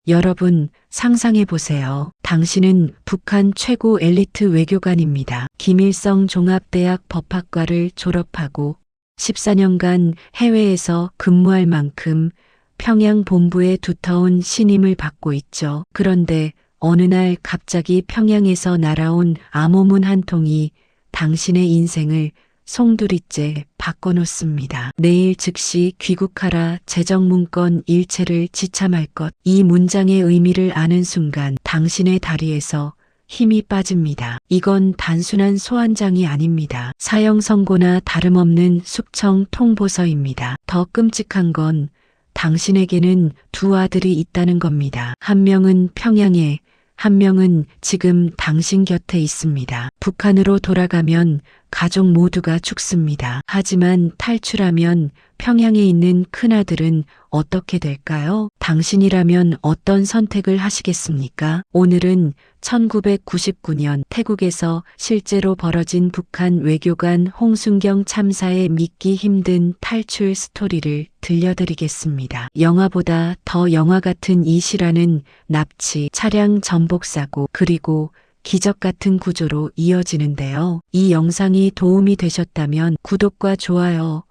여러분, 상상해 보세요. 당신은 북한 최고 엘리트 외교관입니다. 김일성 종합대학 법학과를 졸업하고 14년간 해외에서 근무할 만큼 평양 본부의 두터운 신임을 받고 있죠. 그런데 어느 날 갑자기 평양에서 날아온 암호문 한 통이 당신의 인생을 송두리째 바꿔놓습니다. 내일 즉시 귀국하라 재정문건 일체를 지참할 것. 이 문장의 의미를 아는 순간 당신의 다리에서 힘이 빠집니다. 이건 단순한 소환장이 아닙니다. 사형 선고나 다름없는 숙청 통보서입니다. 더 끔찍한 건 당신에게는 두 아들이 있다는 겁니다. 한 명은 평양에, 한 명은 지금 당신 곁에 있습니다. 북한으로 돌아가면 가족 모두가 죽습니다. 하지만 탈출하면 평양에 있는 큰아들은 어떻게 될까요? 당신이라면 어떤 선택을 하시겠습니까? 오늘은 1999년 태국에서 실제로 벌어진 북한 외교관 홍순경 참사의 믿기 힘든 탈출 스토리를 들려드리겠습니다. 영화보다 더 영화 같은 이 실화는 납치, 차량 전복 사고, 그리고 기적 같은 구조로 이어지는데요. 이 영상이 도움이 되셨다면 구독과 좋아요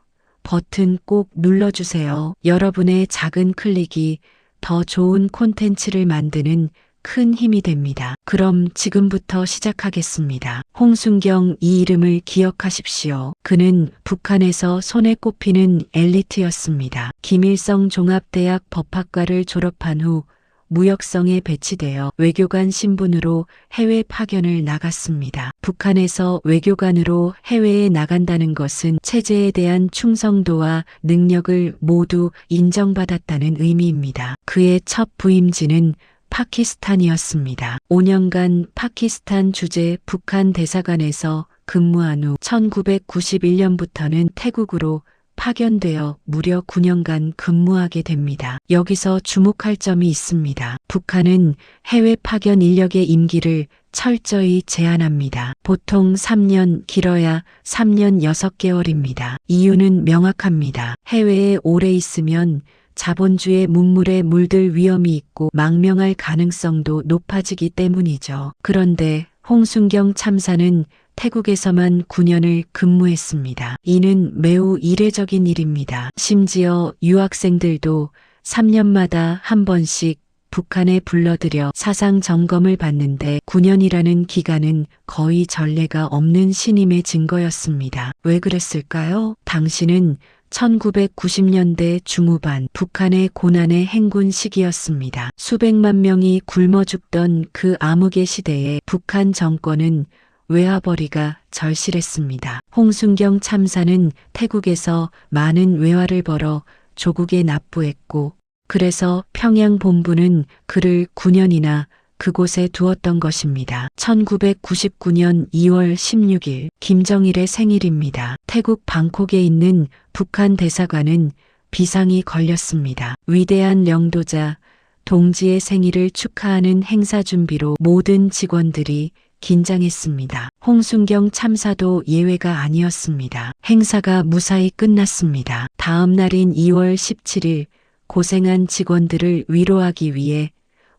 버튼 꼭 눌러주세요. 여러분의 작은 클릭이 더 좋은 콘텐츠를 만드는 큰 힘이 됩니다. 그럼 지금부터 시작하겠습니다. 홍순경, 이 이름을 기억하십시오. 그는 북한에서 손에 꼽히는 엘리트였습니다. 김일성 종합대학 법학과를 졸업한 후 무역성에 배치되어 외교관 신분으로 해외 파견을 나갔습니다. 북한에서 외교관으로 해외에 나간다는 것은 체제에 대한 충성도와 능력을 모두 인정받았다는 의미입니다. 그의 첫 부임지는 파키스탄이었습니다. 5년간 파키스탄 주재 북한 대사관에서 근무한 후 1991년부터는 태국으로 파견되어 무려 9년간 근무하게 됩니다. 여기서 주목할 점이 있습니다. 북한은 해외 파견 인력의 임기를 철저히 제한합니다. 보통 3년, 길어야 3년 6개월입니다. 이유는 명확합니다. 해외에 오래 있으면 자본주의 문물에 물들 위험이 있고 망명할 가능성도 높아지기 때문이죠. 그런데 홍순경 참사는 태국에서만 9년을 근무했습니다. 이는 매우 이례적인 일입니다. 심지어 유학생들도 3년마다 한 번씩 북한에 불러들여 사상 점검을 받는데 9년이라는 기간은 거의 전례가 없는 신임의 증거였습니다. 왜 그랬을까요? 당신은 1990년대 중후반 북한의 고난의 행군 시기였습니다. 수백만 명이 굶어 죽던 그 암흑의 시대에 북한 정권은 외화벌이가 절실했습니다. 홍순경 참사는 태국에서 많은 외화를 벌어 조국에 납부했고, 그래서 평양 본부는 그를 9년이나 그곳에 두었던 것입니다. 1999년 2월 16일 김정일의 생일입니다. 태국 방콕에 있는 북한 대사관은 비상이 걸렸습니다. 위대한領導자 동지의 생일을 축하하는 행사 준비로 모든 직원들이 긴장했습니다. 홍순경 참사도 예외가 아니었습니다. 행사가 무사히 끝났습니다. 다음 날인 2월 17일 고생한 직원들을 위로하기 위해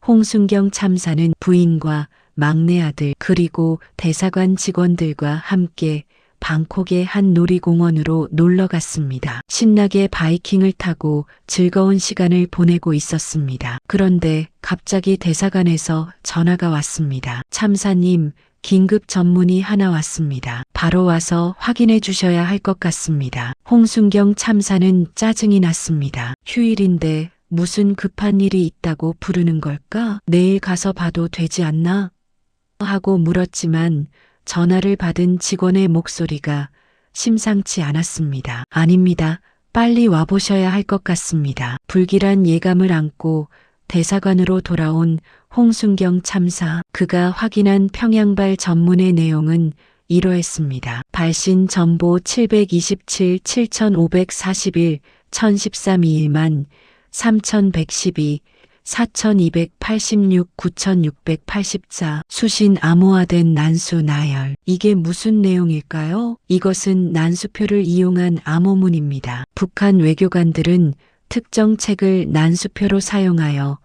홍순경 참사는 부인과 막내 아들 그리고 대사관 직원들과 함께 방콕의 한 놀이공원으로 놀러 갔습니다. 신나게 바이킹을 타고 즐거운 시간을 보내고 있었습니다. 그런데 갑자기 대사관에서 전화가 왔습니다. 참사님, 긴급 전문의 하나 왔습니다. 바로 와서 확인해 주셔야 할 것 같습니다. 홍순경 참사는 짜증이 났습니다. 휴일인데 무슨 급한 일이 있다고 부르는 걸까? 내일 가서 봐도 되지 않나? 하고 물었지만 전화를 받은 직원의 목소리가 심상치 않았습니다. 아닙니다. 빨리 와보셔야 할 것 같습니다. 불길한 예감을 안고 대사관으로 돌아온 홍순경 참사. 그가 확인한 평양발 전문의 내용은 이러했습니다. 발신 전보 727, 7541, 1013 2일만 3112, 4286, 9684 수신 암호화된 난수 나열. 이게 무슨 내용일까요? 이것은 난수표를 이용한 암호문입니다. 북한 외교관들은 특정 책을 난수표로 사용하여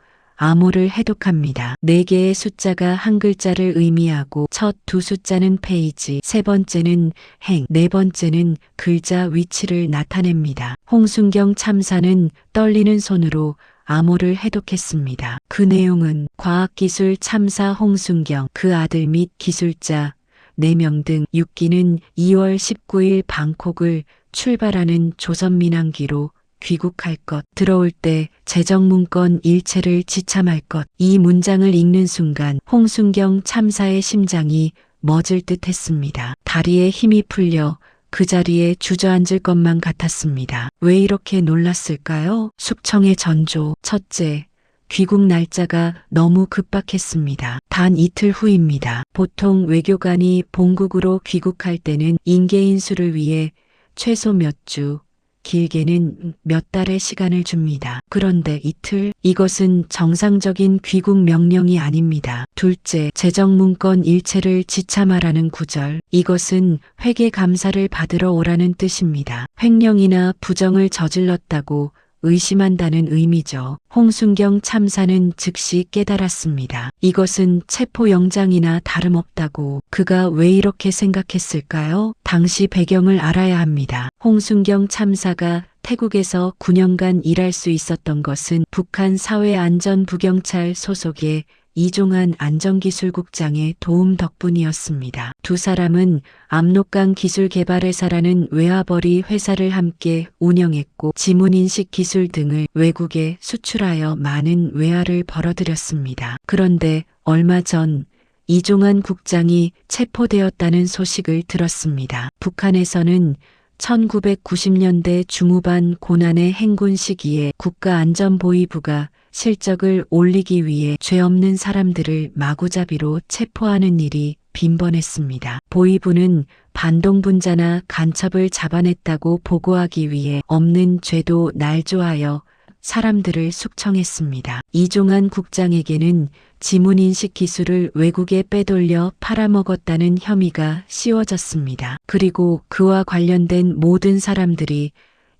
암호를 해독합니다. 4개의 숫자가 한 글자를 의미하고 첫 두 숫자는 페이지, 세 번째는 행, 네 번째는 글자 위치를 나타냅니다. 홍순경 참사는 떨리는 손으로 암호를 해독했습니다. 그 내용은 과학기술 참사 홍순경, 그 아들 및 기술자 4명 등 6기는 2월 19일 방콕을 출발하는 조선민항기로 귀국할 것, 들어올 때 재정문건 일체를 지참할 것. 이 문장을 읽는 순간 홍순경 참사의 심장이 멎을 듯 했습니다. 다리에 힘이 풀려 그 자리에 주저앉을 것만 같았습니다. 왜 이렇게 놀랐을까요? 숙청의 전조. 첫째, 귀국 날짜가 너무 급박했습니다. 단 이틀 후입니다. 보통 외교관이 본국으로 귀국할 때는 인계인수를 위해 최소 몇 주, 길게는 몇 달의 시간을 줍니다. 그런데 이틀? 이것은 정상적인 귀국 명령이 아닙니다. 둘째, 재정문건 일체를 지참하라는 구절. 이것은 회계 감사를 받으러 오라는 뜻입니다. 횡령이나 부정을 저질렀다고 의심한다는 의미죠. 홍순경 참사는 즉시 깨달았습니다. 이것은 체포영장이나 다름없다고. 그가 왜 이렇게 생각했을까요? 당시 배경을 알아야 합니다. 홍순경 참사가 태국에서 9년간 일할 수 있었던 것은 북한 사회안전부경찰 소속의 이종환 안전기술국장의 도움 덕분이었습니다. 두 사람은 압록강 기술개발회사라는 외화벌이 회사를 함께 운영했고 지문인식 기술 등을 외국에 수출하여 많은 외화를 벌어들였습니다. 그런데 얼마 전 이종환 국장이 체포되었다는 소식을 들었습니다. 북한에서는 1990년대 중후반 고난의 행군 시기에 국가안전보위부가 실적을 올리기 위해 죄 없는 사람들을 마구잡이로 체포하는 일이 빈번했습니다. 보위부는 반동분자나 간첩을 잡아냈다고 보고하기 위해 없는 죄도 날조하여 사람들을 숙청했습니다. 이종환 국장에게는 지문인식 기술을 외국에 빼돌려 팔아먹었다는 혐의가 씌워졌습니다. 그리고 그와 관련된 모든 사람들이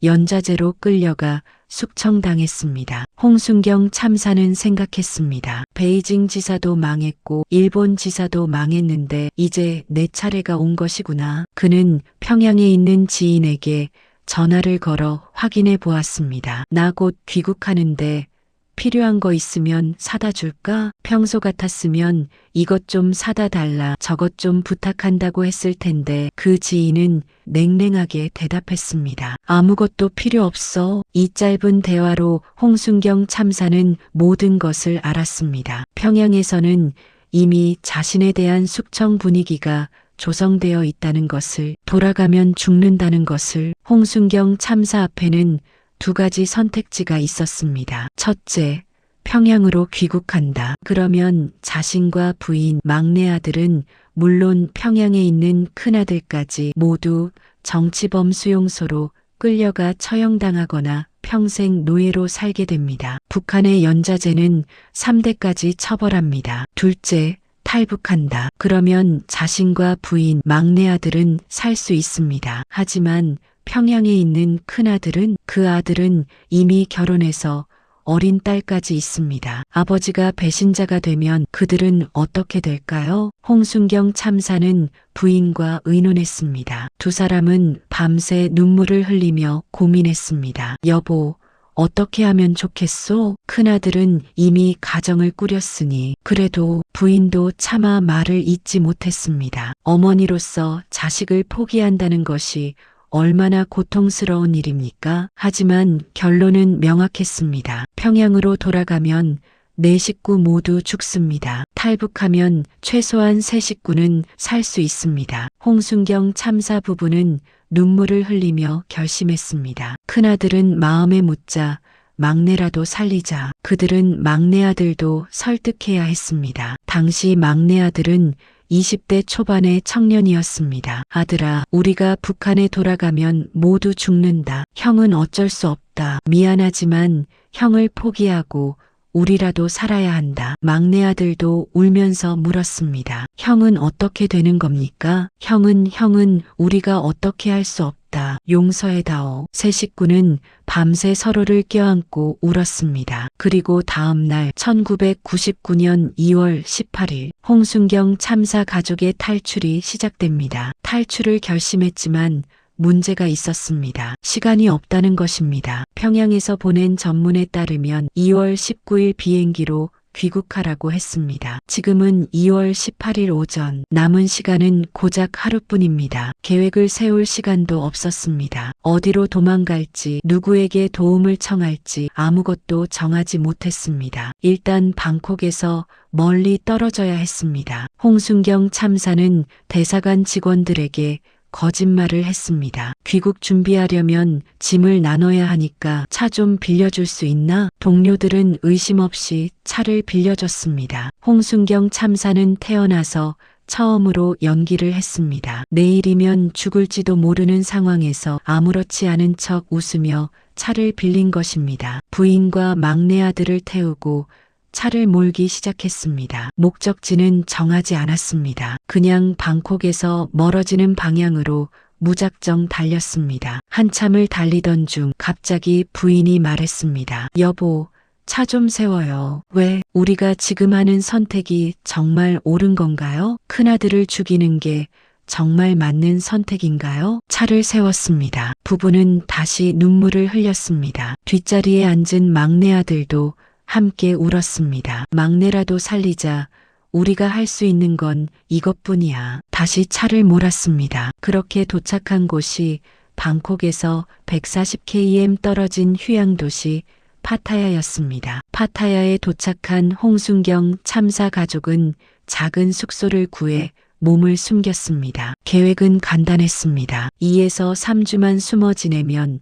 연좌제로 끌려가 숙청당했습니다. 홍순경 참사는 생각했습니다. 베이징 지사도 망했고 일본 지사도 망했는데 이제 내 차례가 온 것이구나. 그는 평양에 있는 지인에게 전화를 걸어 확인해 보았습니다. 나 곧 귀국하는데 필요한 거 있으면 사다 줄까? 평소 같았으면 이것 좀 사다 달라, 저것 좀 부탁한다고 했을 텐데 그 지인은 냉랭하게 대답했습니다. 아무것도 필요 없어. 이 짧은 대화로 홍순경 참사는 모든 것을 알았습니다. 평양에서는 이미 자신에 대한 숙청 분위기가 조성되어 있다는 것을, 돌아가면 죽는다는 것을. 홍순경 참사 앞에는 두 가지 선택지가 있었습니다. 첫째, 평양으로 귀국한다. 그러면 자신과 부인, 막내 아들은 물론 평양에 있는 큰아들까지 모두 정치범 수용소로 끌려가 처형당하거나 평생 노예로 살게 됩니다. 북한의 연좌제는 3대까지 처벌합니다. 둘째, 탈북한다. 그러면 자신과 부인, 막내 아들은 살 수 있습니다. 하지만 평양에 있는 큰아들은, 그 아들은 이미 결혼해서 어린 딸까지 있습니다. 아버지가 배신자가 되면 그들은 어떻게 될까요? 홍순경 참사는 부인과 의논했습니다. 두 사람은 밤새 눈물을 흘리며 고민했습니다. 여보, 어떻게 하면 좋겠소? 큰아들은 이미 가정을 꾸렸으니. 그래도 부인도 차마 말을 잇지 못했습니다. 어머니로서 자식을 포기한다는 것이 얼마나 고통스러운 일입니까? 하지만 결론은 명확했습니다. 평양으로 돌아가면 4식구 모두 죽습니다. 탈북하면 최소한 3식구는 살 수 있습니다. 홍순경 참사 부부는 눈물을 흘리며 결심했습니다. 큰아들은 마음에 묻자 막내라도 살리자. 그들은 막내 아들도 설득해야 했습니다. 당시 막내 아들은 20대 초반의 청년이었습니다. 아들아, 우리가 북한에 돌아가면 모두 죽는다. 형은 어쩔 수 없다. 미안하지만 형을 포기하고 우리라도 살아야 한다. 막내 아들도 울면서 물었습니다. 형은 어떻게 되는 겁니까? 형은 우리가 어떻게 할 수 없다. 용서해다오. 세 식구는 밤새 서로를 껴안고 울었습니다. 그리고 다음 날 1999년 2월 18일 홍순경 참사 가족의 탈출이 시작됩니다. 탈출을 결심했지만 문제가 있었습니다. 시간이 없다는 것입니다. 평양에서 보낸 전문에 따르면 2월 19일 비행기로 귀국하라고 했습니다. 지금은 2월 18일 오전, 남은 시간은 고작 하루뿐입니다. 계획을 세울 시간도 없었습니다. 어디로 도망갈지, 누구에게 도움을 청할지 아무것도 정하지 못했습니다. 일단 방콕에서 멀리 떨어져야 했습니다. 홍순경 참사는 대사관 직원들에게 거짓말을 했습니다. 귀국 준비하려면 짐을 나눠야 하니까 차 좀 빌려줄 수 있나? 동료들은 의심 없이 차를 빌려줬습니다. 홍순경 참사는 태어나서 처음으로 연기를 했습니다. 내일이면 죽을지도 모르는 상황에서 아무렇지 않은 척 웃으며 차를 빌린 것입니다. 부인과 막내 아들을 태우고 차를 몰기 시작했습니다. 목적지는 정하지 않았습니다. 그냥 방콕에서 멀어지는 방향으로 무작정 달렸습니다. 한참을 달리던 중 갑자기 부인이 말했습니다. 여보, 차 좀 세워요. 왜? 우리가 지금 하는 선택이 정말 옳은 건가요? 큰아들을 죽이는 게 정말 맞는 선택인가요? 차를 세웠습니다. 부부는 다시 눈물을 흘렸습니다. 뒷자리에 앉은 막내 아들도 함께 울었습니다. 막내라도 살리자. 우리가 할 수 있는 건 이것뿐이야. 다시 차를 몰았습니다. 그렇게 도착한 곳이 방콕에서 140km 떨어진 휴양도시 파타야였습니다. 파타야에 도착한 홍순경 참사 가족은 작은 숙소를 구해 몸을 숨겼습니다. 계획은 간단했습니다. 2에서 3주만 숨어 지내면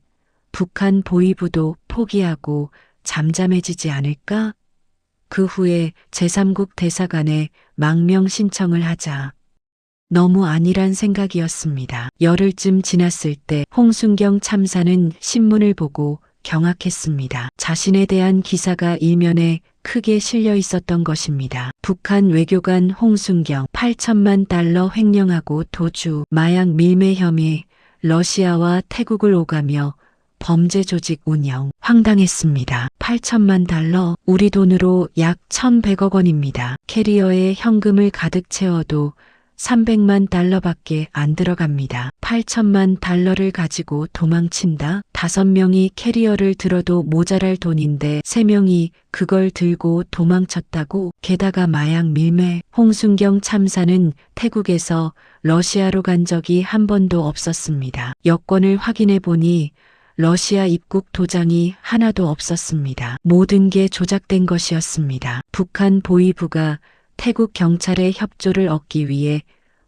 북한 보위부도 포기하고 잠잠해지지 않을까? 그 후에 제3국 대사관에 망명 신청을 하자. 너무 안일한 생각이었습니다. 열흘쯤 지났을 때 홍순경 참사는 신문을 보고 경악했습니다. 자신에 대한 기사가 일면에 크게 실려 있었던 것입니다. 북한 외교관 홍순경 8천만 달러 횡령하고 도주, 마약 밀매 혐의, 러시아와 태국을 오가며 범죄 조직 운영. 황당했습니다. 8천만 달러, 우리 돈으로 약 1,100억 원입니다. 캐리어에 현금을 가득 채워도 300만 달러밖에 안 들어갑니다. 8천만 달러를 가지고 도망친다? 5명이 캐리어를 들어도 모자랄 돈인데 3명이 그걸 들고 도망쳤다고? 게다가 마약 밀매. 홍순경 참사는 태국에서 러시아로 간 적이 한 번도 없었습니다. 여권을 확인해 보니 러시아 입국 도장이 하나도 없었습니다. 모든 게 조작된 것이었습니다. 북한 보위부가 태국 경찰의 협조를 얻기 위해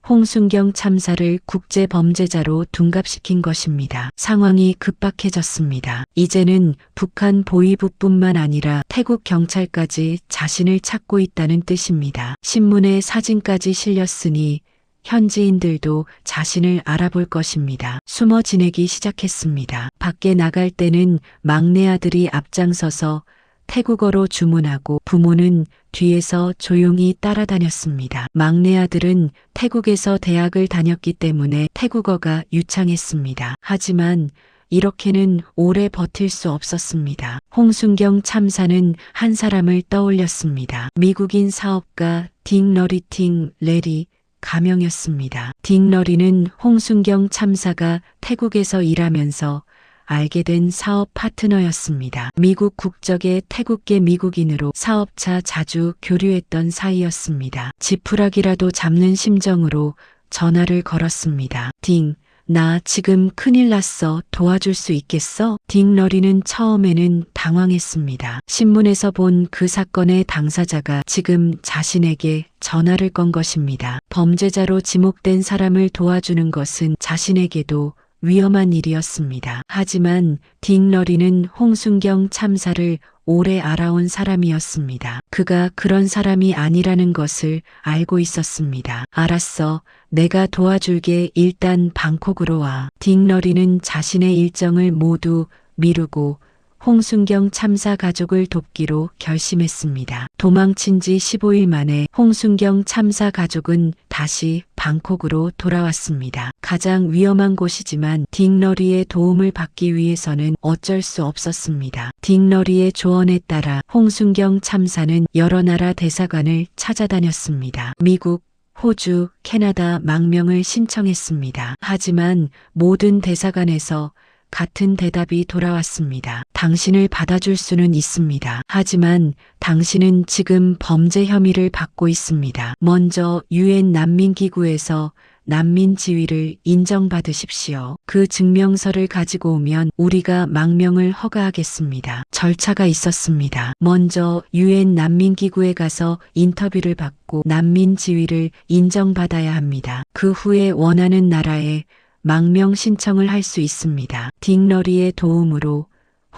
홍순경 참사를 국제범죄자로 둔갑시킨 것입니다. 상황이 급박해졌습니다. 이제는 북한 보위부뿐만 아니라 태국 경찰까지 자신을 찾고 있다는 뜻입니다. 신문에 사진까지 실렸으니 현지인들도 자신을 알아볼 것입니다. 숨어 지내기 시작했습니다. 밖에 나갈 때는 막내 아들이 앞장서서 태국어로 주문하고 부모는 뒤에서 조용히 따라다녔습니다. 막내 아들은 태국에서 대학을 다녔기 때문에 태국어가 유창했습니다. 하지만 이렇게는 오래 버틸 수 없었습니다. 홍순경 참사는 한 사람을 떠올렸습니다. 미국인 사업가 딕 레리 가명이었습니다. 딕러리는 홍순경 참사가 태국에서 일하면서 알게 된 사업 파트너였습니다. 미국 국적의 태국계 미국인으로 사업차 자주 교류했던 사이였습니다. 지푸라기라도 잡는 심정으로 전화를 걸었습니다. 딩, 나 지금 큰일 났어. 도와줄 수 있겠어? 딕러리는 처음에는 당황했습니다. 신문에서 본 그 사건의 당사자가 지금 자신에게 전화를 건 것입니다. 범죄자로 지목된 사람을 도와주는 것은 자신에게도 위험한 일이었습니다. 하지만 딕러리는 홍순경 참사를 오래 알아온 사람이었습니다. 그가 그런 사람이 아니라는 것을 알고 있었습니다. 알았어. 내가 도와줄게. 일단 방콕으로 와. 딕러리는 자신의 일정을 모두 미루고 홍순경 참사 가족을 돕기로 결심했습니다. 도망친 지 15일 만에 홍순경 참사 가족은 다시 방콕으로 돌아왔습니다. 가장 위험한 곳이지만 딕러리의 도움을 받기 위해서는 어쩔 수 없었습니다. 딕러리의 조언에 따라 홍순경 참사는 여러 나라 대사관을 찾아다녔습니다. 미국, 호주, 캐나다 망명을 신청했습니다. 하지만 모든 대사관에서 같은 대답이 돌아왔습니다. 당신을 받아줄 수는 있습니다. 하지만 당신은 지금 범죄 혐의를 받고 있습니다. 먼저 유엔 난민기구에서 난민 지위를 인정받으십시오. 그 증명서를 가지고 오면 우리가 망명을 허가하겠습니다. 절차가 있었습니다. 먼저 유엔 난민기구에 가서 인터뷰를 받고 난민 지위를 인정받아야 합니다. 그 후에 원하는 나라에 망명 신청을 할 수 있습니다. 딕러리의 도움으로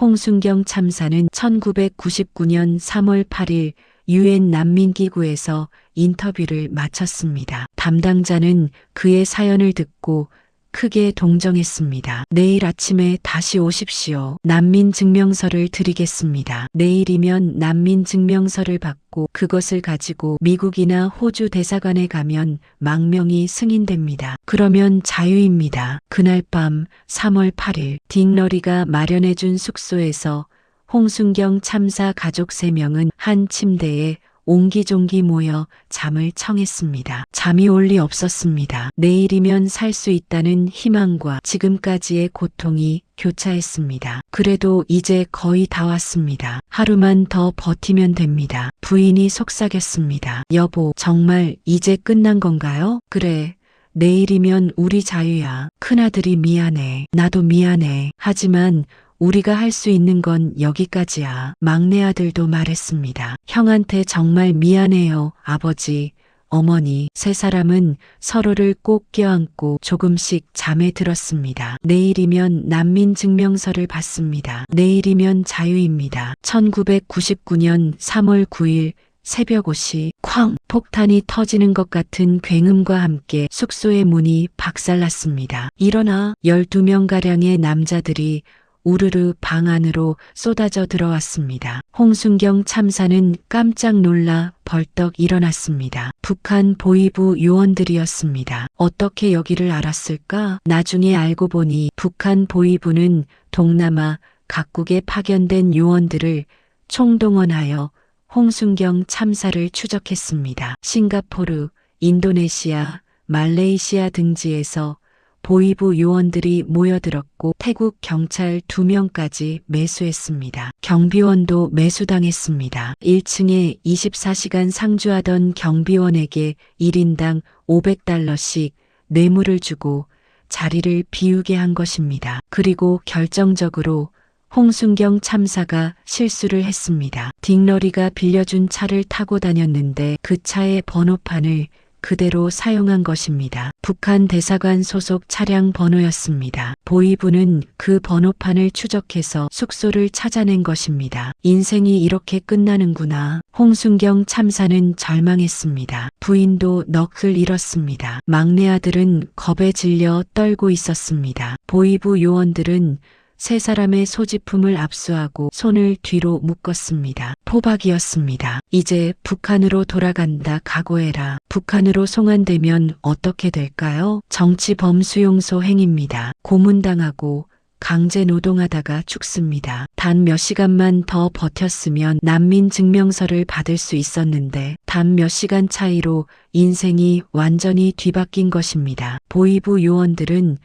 홍순경 참사는 1999년 3월 8일 유엔 난민기구에서 인터뷰를 마쳤습니다. 담당자는 그의 사연을 듣고 크게 동정했습니다. 내일 아침에 다시 오십시오. 난민 증명서를 드리겠습니다. 내일이면 난민 증명서를 받고 그것을 가지고 미국이나 호주 대사관에 가면 망명이 승인됩니다. 그러면 자유입니다. 그날 밤 3월 8일 딕러리가 마련해준 숙소에서 홍순경 참사 가족 3명은 한 침대에 옹기종기 모여 잠을 청했습니다. 잠이 올 리 없었습니다. 내일이면 살 수 있다는 희망과 지금까지의 고통이 교차했습니다. 그래도 이제 거의 다 왔습니다. 하루만 더 버티면 됩니다. 부인이 속삭였습니다. 여보, 정말 이제 끝난 건가요? 그래. 내일이면 우리 자유야. 큰아들이 미안해. 나도 미안해. 하지만 우리가 할 수 있는 건 여기까지야. 막내 아들도 말했습니다. 형한테 정말 미안해요, 아버지, 어머니. 3사람은 서로를 꼭 껴안고 조금씩 잠에 들었습니다. 내일이면 난민 증명서를 받습니다. 내일이면 자유입니다. 1999년 3월 9일 새벽 5시 쾅! 폭탄이 터지는 것 같은 굉음과 함께 숙소의 문이 박살났습니다. 일어나 12명가량의 남자들이 우르르 방 안으로 쏟아져 들어왔습니다. 홍순경 참사는 깜짝 놀라 벌떡 일어났습니다. 북한 보위부 요원들이었습니다. 어떻게 여기를 알았을까? 나중에 알고 보니 북한 보위부는 동남아 각국에 파견된 요원들을 총동원하여 홍순경 참사를 추적했습니다. 싱가포르, 인도네시아, 말레이시아 등지에서 보위부 요원들이 모여들었고 태국 경찰 2명까지 매수했습니다. 경비원도 매수당했습니다. 1층에 24시간 상주하던 경비원에게 1인당 $500씩 뇌물을 주고 자리를 비우게 한 것입니다. 그리고 결정적으로 홍순경 참사가 실수를 했습니다. 딕러리가 빌려준 차를 타고 다녔는데 그 차의 번호판을 그대로 사용한 것입니다. 북한 대사관 소속 차량 번호였습니다. 보위부는 그 번호판을 추적해서 숙소를 찾아낸 것입니다. 인생이 이렇게 끝나는구나. 홍순경 참사는 절망했습니다. 부인도 넋을 잃었습니다. 막내 아들은 겁에 질려 떨고 있었습니다. 보위부 요원들은 3사람의 소지품을 압수하고 손을 뒤로 묶었습니다. 포박이었습니다. 이제 북한으로 돌아간다 각오해라. 북한으로 송환되면 어떻게 될까요? 정치범 수용소 행입니다. 고문당하고 강제 노동하다가 죽습니다. 단 몇 시간만 더 버텼으면 난민 증명서를 받을 수 있었는데 단 몇 시간 차이로 인생이 완전히 뒤바뀐 것입니다. 보위부 요원들은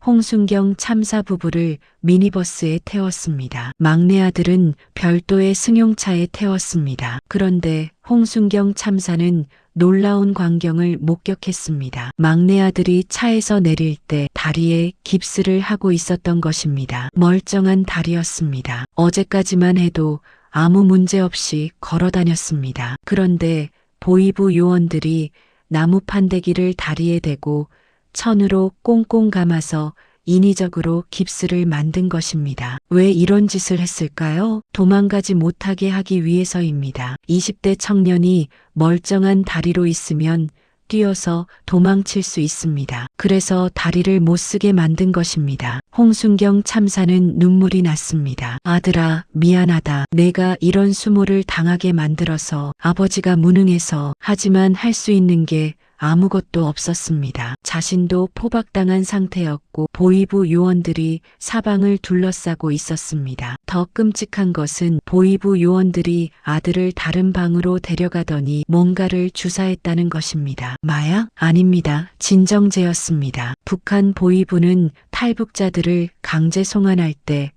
홍순경 참사 부부를 미니버스에 태웠습니다. 막내 아들은 별도의 승용차에 태웠습니다. 그런데 홍순경 참사는 놀라운 광경을 목격했습니다. 막내 아들이 차에서 내릴 때 다리에 깁스를 하고 있었던 것입니다. 멀쩡한 다리였습니다. 어제까지만 해도 아무 문제 없이 걸어 다녔습니다. 그런데 보위부 요원들이 나무 판대기를 다리에 대고 천으로 꽁꽁 감아서 인위적으로 깁스를 만든 것입니다. 왜 이런 짓을 했을까요? 도망가지 못하게 하기 위해서입니다. 20대 청년이 멀쩡한 다리로 있으면 뛰어서 도망칠 수 있습니다. 그래서 다리를 못 쓰게 만든 것입니다. 홍순경 참사는 눈물이 났습니다. 아들아, 미안하다. 내가 이런 수모를 당하게 만들어서 아버지가 무능해서 하지만 할 수 있는 게 아무것도 없었습니다. 자신도 포박당한 상태였고 보위부 요원들이 사방을 둘러싸고 있었습니다. 더 끔찍한 것은 보위부 요원들이 아들을 다른 방으로 데려가더니 뭔가를 주사했다는 것입니다. 마약? 아닙니다. 진정제였습니다. 북한 보위부는 탈북자들을 강제 송환할 때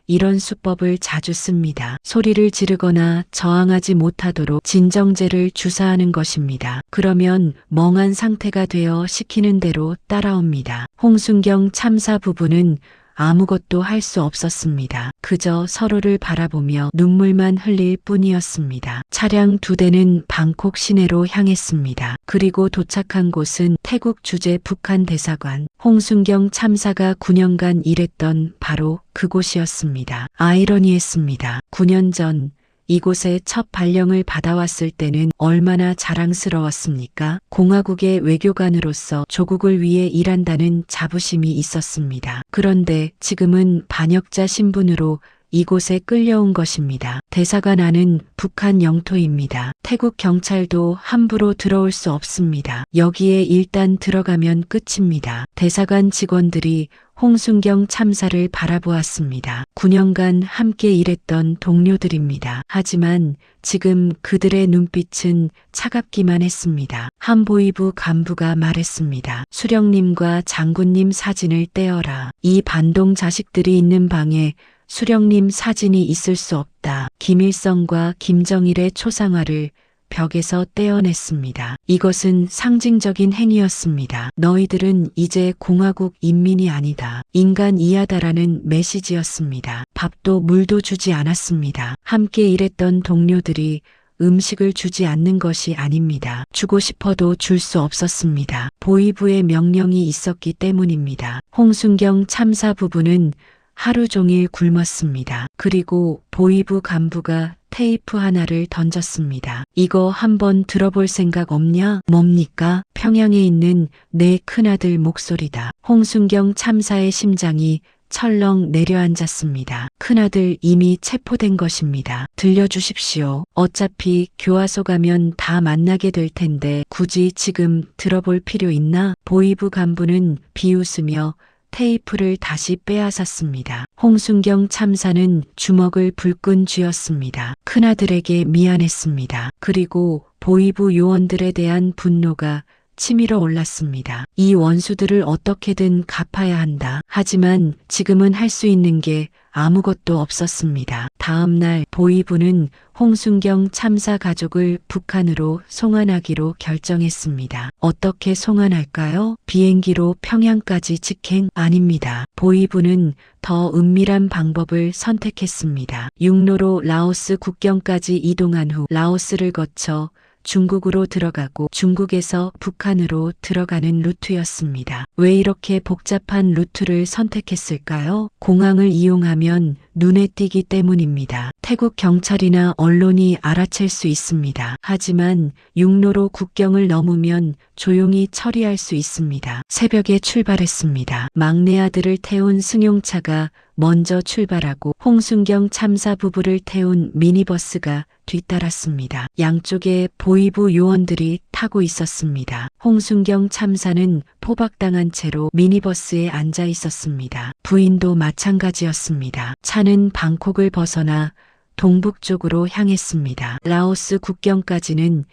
이런 수법을 자주 씁니다. 소리를 지르거나 저항하지 못하도록 진정제를 주사하는 것입니다. 그러면 멍한 상태가 되어 시키는 대로 따라옵니다. 홍순경 참사 부부는 아무것도 할 수 없었습니다. 그저 서로를 바라보며 눈물만 흘릴 뿐이었습니다. 차량 2대는 방콕 시내로 향했습니다. 그리고 도착한 곳은 태국 주재 북한 대사관. 홍순경 참사가 9년간 일했던 바로 그곳이었습니다. 아이러니했습니다. 9년 전 이곳에 첫 발령을 받아왔을 때는 얼마나 자랑스러웠습니까? 공화국의 외교관으로서 조국을 위해 일한다는 자부심이 있었습니다. 그런데 지금은 반역자 신분으로 이곳에 끌려온 것입니다. 대사관 안은 북한 영토입니다. 태국 경찰도 함부로 들어올 수 없습니다. 여기에 일단 들어가면 끝입니다. 대사관 직원들이 홍순경 참사를 바라보았습니다. 9년간 함께 일했던 동료들입니다. 하지만 지금 그들의 눈빛은 차갑기만 했습니다. 한 보위부 간부가 말했습니다. 수령님과 장군님 사진을 떼어라. 이 반동 자식들이 있는 방에 수령님 사진이 있을 수 없다. 김일성과 김정일의 초상화를 벽에서 떼어냈습니다. 이것은 상징적인 행위였습니다. 너희들은 이제 공화국 인민이 아니다. 인간 이하다라는 메시지였습니다. 밥도 물도 주지 않았습니다. 함께 일했던 동료들이 음식을 주지 않는 것이 아닙니다. 주고 싶어도 줄 수 없었습니다. 보위부의 명령이 있었기 때문입니다. 홍순경 참사 부부는 하루 종일 굶었습니다. 그리고 보위부 간부가 테이프 하나를 던졌습니다. 이거 한번 들어볼 생각 없냐? 뭡니까? 평양에 있는 내 큰아들 목소리다. 홍순경 참사의 심장이 철렁 내려앉았습니다. 큰아들 이미 체포된 것입니다. 들려주십시오. 어차피 교화소 가면 다 만나게 될 텐데 굳이 지금 들어볼 필요 있나? 보위부 간부는 비웃으며 테이프를 다시 빼앗았습니다. 홍순경 참사는 주먹을 불끈 쥐었습니다. 큰아들에게 미안했습니다. 그리고 보위부 요원들에 대한 분노가 치밀어 올랐습니다. 이 원수들을 어떻게든 갚아야 한다. 하지만 지금은 할 수 있는 게 아무것도 없었습니다. 다음 날 보위부는 홍순경 참사 가족을 북한으로 송환하기로 결정했습니다. 어떻게 송환할까요? 비행기로 평양까지 직행? 아닙니다. 보위부는 더 은밀한 방법을 선택했습니다. 육로로 라오스 국경까지 이동한 후 라오스를 거쳐 중국으로 들어가고 중국에서 북한으로 들어가는 루트였습니다. 왜 이렇게 복잡한 루트를 선택했을까요? 공항을 이용하면 눈에 띄기 때문입니다. 태국 경찰이나 언론이 알아챌 수 있습니다. 하지만 육로로 국경을 넘으면 조용히 처리할 수 있습니다. 새벽에 출발했습니다. 막내 아들을 태운 승용차가 먼저 출발하고 홍순경 참사 부부를 태운 미니버스가 뒤따랐습니다. 양쪽에 보위부 요원들이 타고 있었습니다. 홍순경 참사는 포박당한 채로 미니버스에 앉아 있었습니다. 부인도 마찬가지였습니다. 차는 방콕을 벗어나 동북쪽으로 향했습니다. 라오스 국경까지는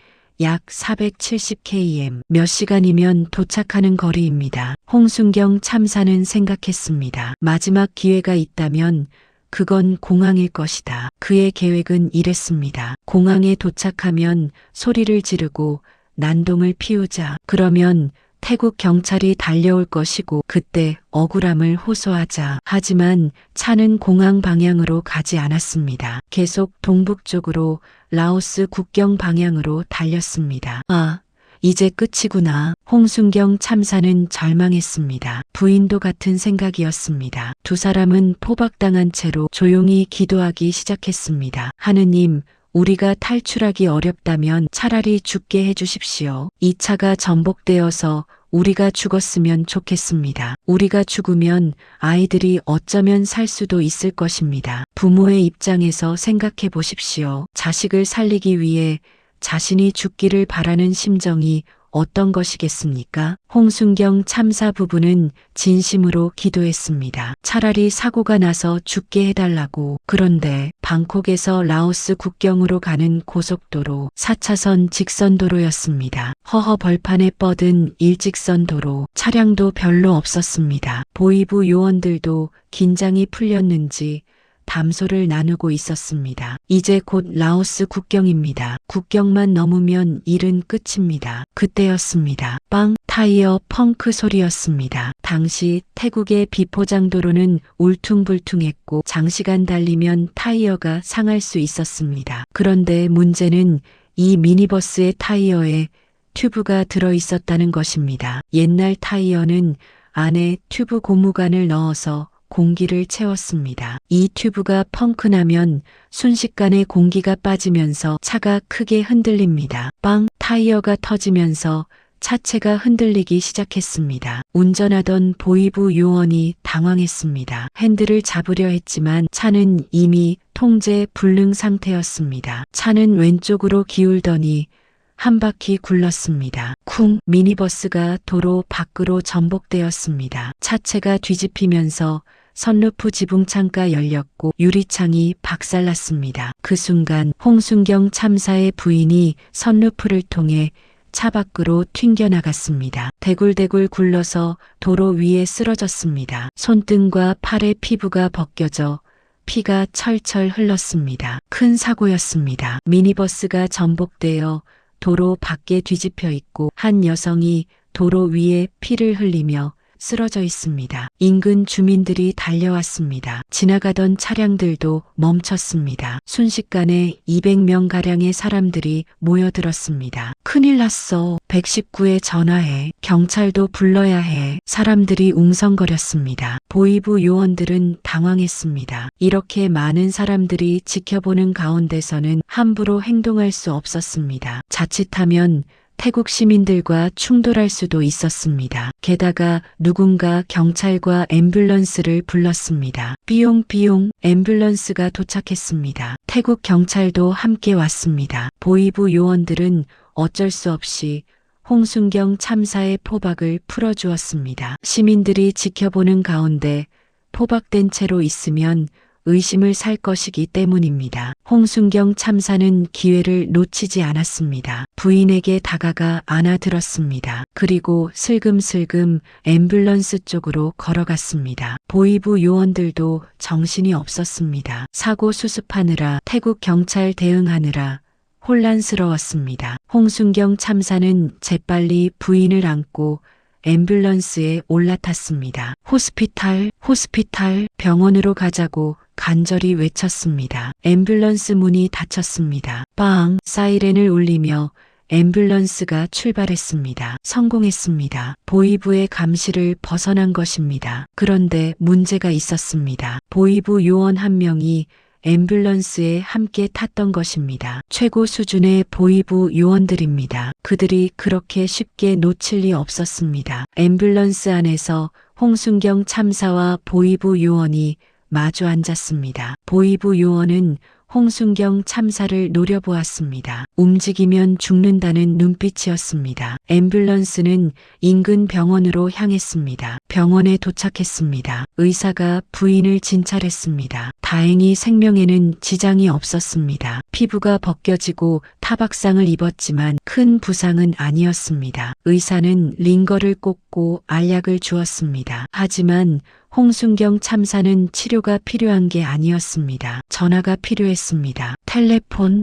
약 470km, 몇 시간이면 도착하는 거리입니다. 홍순경 참사는 생각했습니다. 마지막 기회가 있다면 그건 공항일 것이다. 그의 계획은 이랬습니다. 공항에 도착하면 소리를 지르고 난동을 피우자. 그러면 태국 경찰이 달려올 것이고 그때 억울함을 호소하자. 하지만 차는 공항 방향으로 가지 않았습니다. 계속 동북쪽으로 라오스 국경 방향으로 달렸습니다. 아, 이제 끝이구나. 홍순경 참사는 절망했습니다. 부인도 같은 생각이었습니다. 두 사람은 포박당한 채로 조용히 기도하기 시작했습니다. 하느님, 우리가 탈출하기 어렵다면 차라리 죽게 해주십시오. 이 차가 전복되어서 우리가 죽었으면 좋겠습니다. 우리가 죽으면 아이들이 어쩌면 살 수도 있을 것입니다. 부모의 입장에서 생각해 보십시오. 자식을 살리기 위해 자신이 죽기를 바라는 심정이 어떤 것이겠습니까? 홍순경 참사 부부는 진심으로 기도했습니다. 차라리 사고가 나서 죽게 해달라고. 그런데 방콕에서 라오스 국경으로 가는 고속도로 4차선 직선도로였습니다. 허허 벌판에 뻗은 일직선 도로, 차량도 별로 없었습니다. 보이부 요원들도 긴장이 풀렸는지 담소를 나누고 있었습니다. 이제 곧 라오스 국경입니다. 국경만 넘으면 일은 끝입니다. 그때였습니다. 빵! 타이어 펑크 소리였습니다. 당시 태국의 비포장도로는 울퉁불퉁했고 장시간 달리면 타이어가 상할 수 있었습니다. 그런데 문제는 이 미니버스의 타이어에 튜브가 들어 있었다는 것입니다. 옛날 타이어는 안에 튜브 고무관을 넣어서 공기를 채웠습니다. 이 튜브가 펑크나면 순식간에 공기가 빠지면서 차가 크게 흔들립니다. 빵! 타이어가 터지면서 차체가 흔들리기 시작했습니다. 운전하던 보이부 요원이 당황했습니다. 핸들을 잡으려 했지만 차는 이미 통제 불능 상태였습니다. 차는 왼쪽으로 기울더니 한 바퀴 굴렀습니다. 쿵! 미니버스가 도로 밖으로 전복되었습니다. 차체가 뒤집히면서 선루프 지붕창가 열렸고 유리창이 박살났습니다. 그 순간 홍순경 참사의 부인이 선루프를 통해 차 밖으로 튕겨나갔습니다. 대굴대굴 굴러서 도로 위에 쓰러졌습니다. 손등과 팔의 피부가 벗겨져 피가 철철 흘렀습니다. 큰 사고였습니다. 미니버스가 전복되어 도로 밖에 뒤집혀 있고 한 여성이 도로 위에 피를 흘리며 쓰러져 있습니다. 인근 주민들이 달려왔습니다. 지나가던 차량들도 멈췄습니다. 순식간에 200명가량의 사람들이 모여들었습니다. 큰일 났어. 119에 전화해. 경찰도 불러야 해. 사람들이 웅성거렸습니다. 보이부 요원들은 당황했습니다. 이렇게 많은 사람들이 지켜보는 가운데서는 함부로 행동할 수 없었습니다. 자칫하면 태국 시민들과 충돌할 수도 있었습니다. 게다가 누군가 경찰과 앰뷸런스를 불렀습니다. 삐용삐용 앰뷸런스가 도착했습니다. 태국 경찰도 함께 왔습니다. 보이부 요원들은 어쩔 수 없이 홍순경 참사의 포박을 풀어주었습니다. 시민들이 지켜보는 가운데 포박된 채로 있으면 의심을 살 것이기 때문입니다. 홍순경 참사는 기회를 놓치지 않았습니다. 부인에게 다가가 안아들었습니다. 그리고 슬금슬금 앰뷸런스 쪽으로 걸어갔습니다. 보이부 요원들도 정신이 없었습니다. 사고 수습하느라 태국 경찰 대응하느라 혼란스러웠습니다. 홍순경 참사는 재빨리 부인을 안고 앰뷸런스에 올라탔습니다. 호스피탈, 병원으로 가자고 간절히 외쳤습니다. 앰뷸런스 문이 닫혔습니다. 빵! 사이렌을 울리며 앰뷸런스가 출발했습니다. 성공했습니다. 보이부의 감시를 벗어난 것입니다. 그런데 문제가 있었습니다. 보이부 요원 한 명이 앰뷸런스에 함께 탔던 것입니다. 최고 수준의 보이부 요원들입니다. 그들이 그렇게 쉽게 놓칠 리 없었습니다. 앰뷸런스 안에서 홍순경 참사와 보이부 요원이 마주 앉았습니다. 보이부 요원은 홍순경 참사를 노려보았습니다. 움직이면 죽는다는 눈빛이었습니다. 앰뷸런스는 인근 병원으로 향했습니다. 병원에 도착했습니다. 의사가 부인을 진찰했습니다. 다행히 생명에는 지장이 없었습니다. 피부가 벗겨지고 타박상을 입었지만 큰 부상은 아니었습니다. 의사는 링거를 꽂고 알약을 주었습니다. 하지만 홍순경 참사는 치료가 필요한 게 아니었습니다. 전화가 필요했습니다. 텔레폰,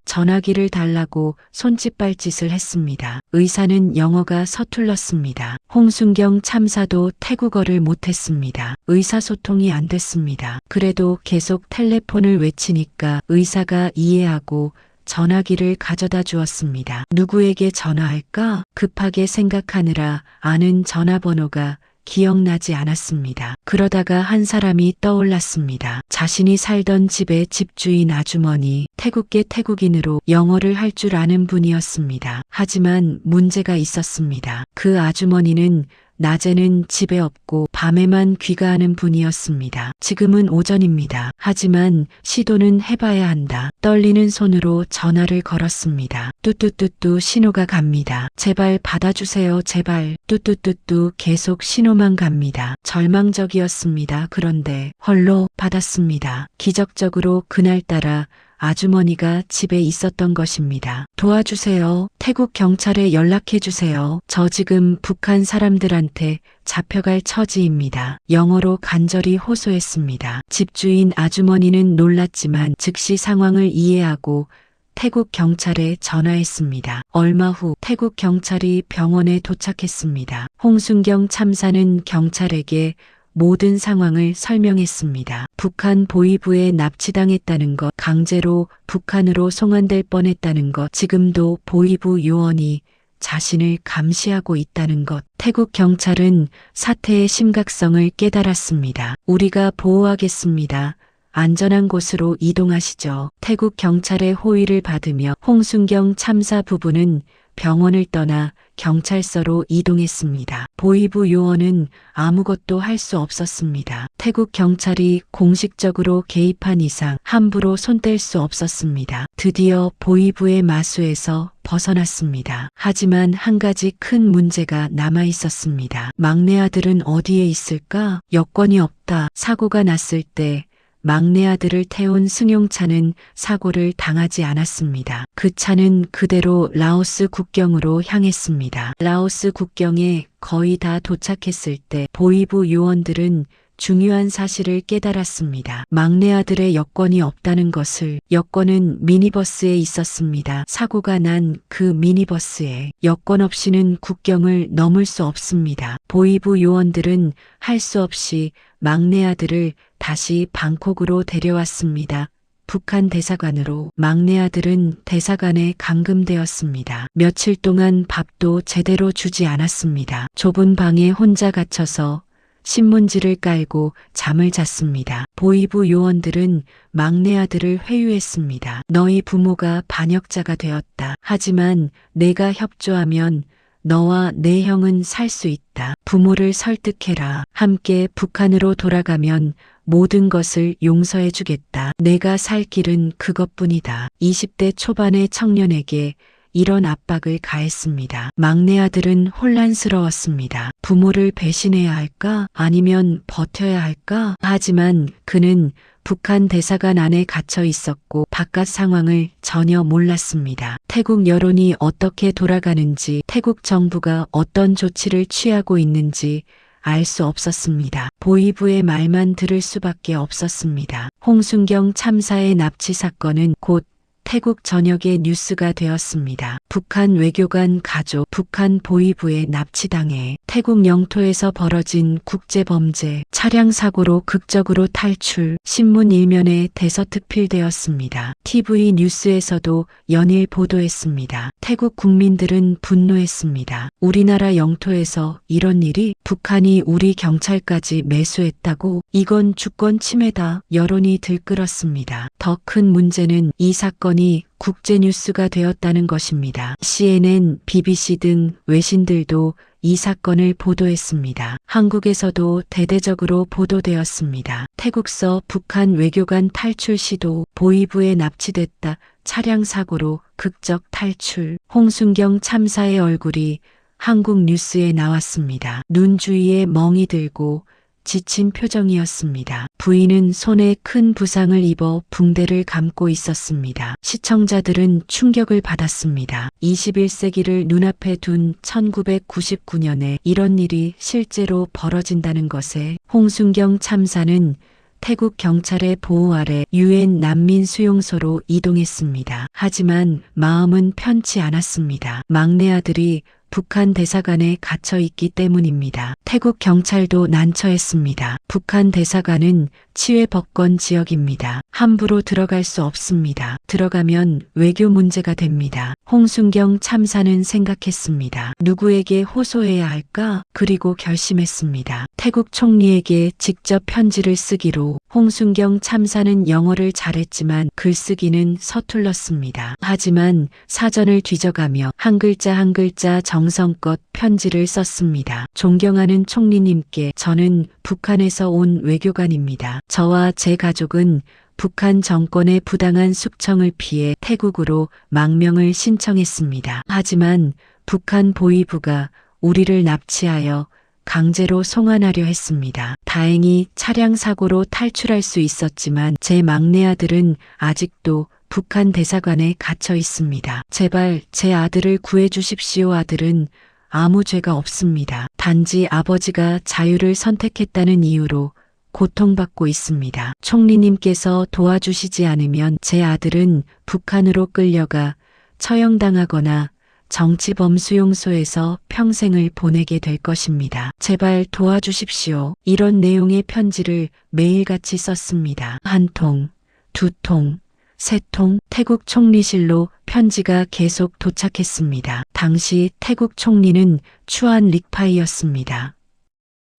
전화기를 달라고 손짓발짓을 했습니다. 의사는 영어가 서툴렀습니다. 홍순경 참사도 태국어를 못했습니다. 의사소통이 안 됐습니다. 그래도 계속 텔레폰을 외치니까 의사가 이해하고 전화기를 가져다 주었습니다. 누구에게 전화할까? 급하게 생각하느라 아는 전화번호가 기억나지 않았습니다. 그러다가 한 사람이 떠올랐습니다. 자신이 살던 집의 집주인 아주머니, 태국계 태국인으로 영어를 할 줄 아는 분이었습니다. 하지만 문제가 있었습니다. 그 아주머니는 낮에는 집에 없고 밤에만 귀가하는 분이었습니다. 지금은 오전입니다. 하지만 시도는 해봐야 한다. 떨리는 손으로 전화를 걸었습니다. 뚜뚜뚜뚜 신호가 갑니다. 제발 받아주세요. 제발. 뚜뚜뚜뚜 계속 신호만 갑니다. 절망적이었습니다. 그런데 헐로 받았습니다. 기적적으로 그날따라 아주머니가 집에 있었던 것입니다. 도와주세요. 태국 경찰에 연락해주세요. 저 지금 북한 사람들한테 잡혀갈 처지입니다. 영어로 간절히 호소했습니다. 집주인 아주머니는 놀랐지만 즉시 상황을 이해하고 태국 경찰에 전화했습니다. 얼마 후 태국 경찰이 병원에 도착했습니다. 홍순경 참사는 경찰에게 모든 상황을 설명했습니다. 북한 보위부에 납치당했다는 것, 강제로 북한으로 송환될 뻔했다는 것, 지금도 보위부 요원이 자신을 감시하고 있다는 것. 태국 경찰은 사태의 심각성을 깨달았습니다. 우리가 보호하겠습니다. 안전한 곳으로 이동하시죠. 태국 경찰의 호의를 받으며 홍순경 참사 부부는 병원을 떠나 경찰서로 이동했습니다. 보위부 요원은 아무것도 할 수 없었습니다. 태국 경찰이 공식적으로 개입한 이상 함부로 손댈 수 없었습니다. 드디어 보위부의 마수에서 벗어났습니다. 하지만 한 가지 큰 문제가 남아 있었습니다. 막내 아들은 어디에 있을까? 여권이 없다. 사고가 났을 때 막내 아들을 태운 승용차는 사고를 당하지 않았습니다. 그 차는 그대로 라오스 국경으로 향했습니다. 라오스 국경에 거의 다 도착했을 때 보위부 요원들은 중요한 사실을 깨달았습니다. 막내 아들의 여권이 없다는 것을. 여권은 미니버스에 있었습니다. 사고가 난 그 미니버스에 여권 없이는 국경을 넘을 수 없습니다. 보위부 요원들은 할 수 없이 막내 아들을 다시 방콕으로 데려왔습니다. 북한 대사관으로. 막내 아들은 대사관에 감금되었습니다. 며칠 동안 밥도 제대로 주지 않았습니다. 좁은 방에 혼자 갇혀서 신문지를 깔고 잠을 잤습니다. 보위부 요원들은 막내 아들을 회유했습니다. 너희 부모가 반역자가 되었다. 하지만 내가 협조하면 너와 내 형은 살 수 있다. 부모를 설득해라. 함께 북한으로 돌아가면 모든 것을 용서해 주겠다. 내가 살 길은 그것뿐이다. 20대 초반의 청년에게 이런 압박을 가했습니다. 막내 아들은 혼란스러웠습니다. 부모를 배신해야 할까? 아니면 버텨야 할까? 하지만 그는 북한 대사관 안에 갇혀 있었고 바깥 상황을 전혀 몰랐습니다. 태국 여론이 어떻게 돌아가는지, 태국 정부가 어떤 조치를 취하고 있는지 알 수 없었습니다. 보위부의 말만 들을 수밖에 없었습니다. 홍순경 참사의 납치 사건은 곧 태국 전역의 뉴스가 되었습니다. 북한 외교관 가족, 북한 보위부에 납치당해 태국 영토에서 벌어진 국제범죄, 차량 사고로 극적으로 탈출, 신문 일면에 대서특필되었습니다. TV 뉴스에서도 연일 보도했습니다. 태국 국민들은 분노했습니다. 우리나라 영토에서 이런 일이? 북한이 우리 경찰까지 매수했다고? 이건 주권 침해다. 여론이 들끓었습니다. 더 큰 문제는 이 사건이 국제뉴스가 되었다는 것입니다. CNN, BBC 등 외신들도 이 사건을 보도했습니다. 한국에서도 대대적으로 보도되었습니다. 태국서 북한 외교관 탈출 시도, 보위부에 납치됐다, 차량 사고로 극적 탈출, 홍순경 참사의 얼굴이 한국 뉴스에 나왔습니다. 눈 주위에 멍이 들고 지친 표정이었습니다. 부인은 손에 큰 부상을 입어 붕대를 감고 있었습니다. 시청자들은 충격을 받았습니다. 21세기를 눈앞에 둔 1999년에 이런 일이 실제로 벌어진다는 것에 홍순경 참사는 태국 경찰의 보호 아래 유엔 난민 수용소로 이동했습니다. 하지만 마음은 편치 않았습니다. 막내 아들이 북한 대사관에 갇혀 있기 때문입니다. 태국 경찰도 난처했습니다. 북한 대사관은 치외법권 지역입니다. 함부로 들어갈 수 없습니다. 들어가면 외교 문제가 됩니다. 홍순경 참사는 생각했습니다. 누구에게 호소해야 할까? 그리고 결심했습니다. 태국 총리에게 직접 편지를 쓰기로. 홍순경 참사는 영어를 잘했지만 글쓰기는 서툴렀습니다. 하지만 사전을 뒤져가며 한 글자 한 글자 정성껏 편지를 썼습니다. 존경하는 총리님께, 저는 북한에서 온 외교관입니다. 저와 제 가족은 북한 정권의 부당한 숙청을 피해 태국으로 망명을 신청했습니다. 하지만 북한 보위부가 우리를 납치하여 강제로 송환하려 했습니다. 다행히 차량 사고로 탈출할 수 있었지만 제 막내 아들은 아직도 북한 대사관에 갇혀 있습니다. 제발 제 아들을 구해 주십시오. 아들은 아무 죄가 없습니다. 단지 아버지가 자유를 선택했다는 이유로 고통받고 있습니다. 총리님께서 도와주시지 않으면 제 아들은 북한으로 끌려가 처형당하거나 정치범 수용소에서 평생을 보내게 될 것입니다. 제발 도와주십시오. 이런 내용의 편지를 매일같이 썼습니다. 한 통, 두 통, 세 통. 태국 총리실로 편지가 계속 도착했습니다. 당시 태국 총리는 추안 릭파이였습니다.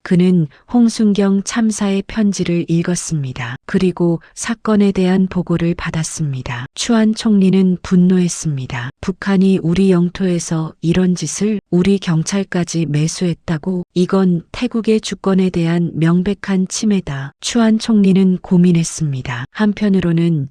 그는 홍순경 참사의 편지를 읽었습니다. 그리고 사건에 대한 보고를 받았습니다. 추안 총리는 분노했습니다. 북한이 우리 영토에서 이런 짓을, 우리 경찰까지 매수했다고? 이건 태국의 주권에 대한 명백한 침해다. 추안 총리는 고민했습니다. 한편으로는